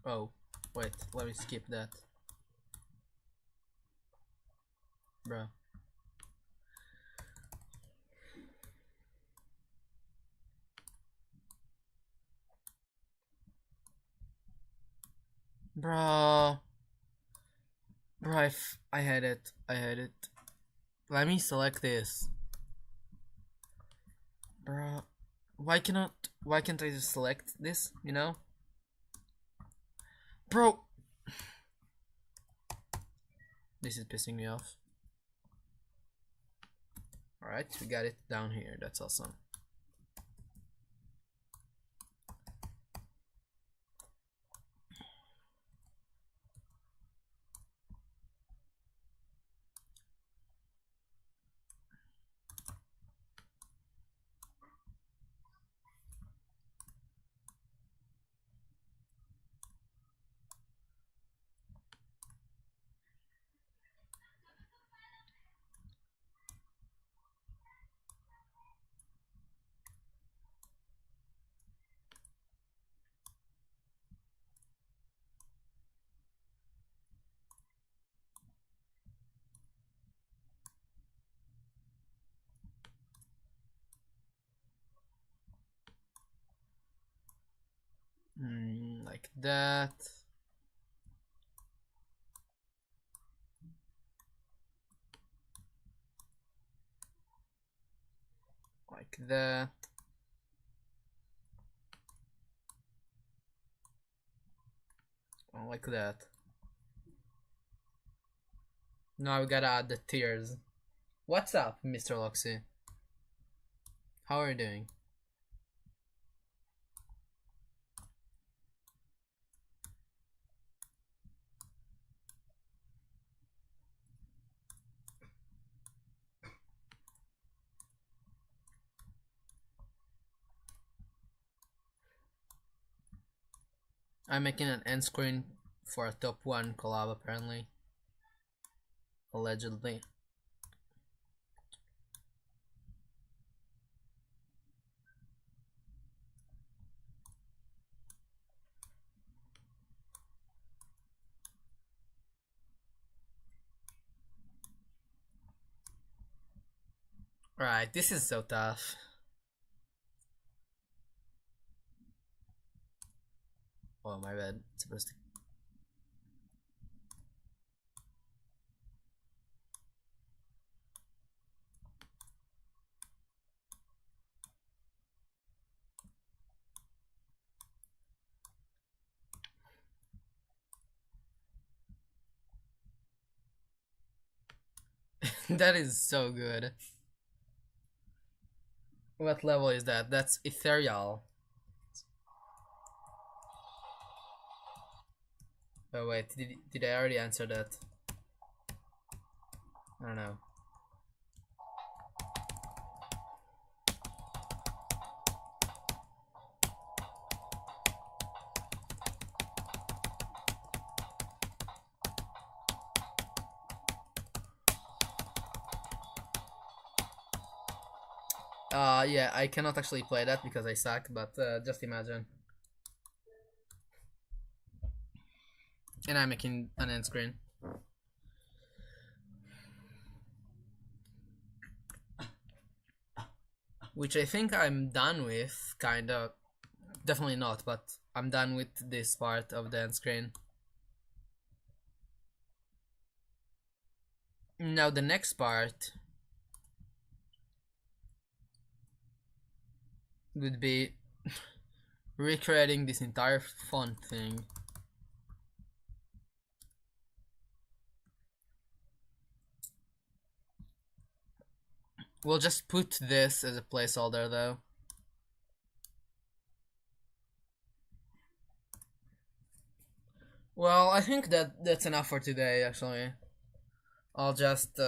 Oh, wait, let me skip that. Bro. Bro. Bro, I had it. Let me select this. Bro. Why can't I just select this, you know? Bro. This is pissing me off. Alright, we got it down here. That's awesome. Like that. like that. Like that. Now we gotta add the tiers. What's up, Mr. Loxy? How are you doing? I'm making an end screen for a top 1 collab apparently. Allegedly. Right, this is so tough. Oh, my bad. It's supposed to. That is so good. What level is that? That's ethereal. Oh wait, did I already answer that? I don't know. Yeah, I cannot actually play that because I suck, but just imagine. And I'm making an end screen. Which I think I'm done with, kinda. Definitely not, but I'm done with this part of the end screen. Now the next part would be recreating this entire font thing. We'll just put this as a placeholder though. Well, I think that's enough for today actually. I'll just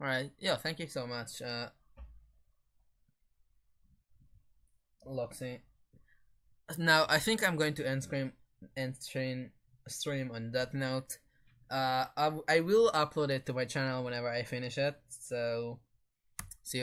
Alright, yeah, thank you so much, Loxy. Now I think I'm going to end stream on that note. I will upload it to my channel whenever I finish it. So see you.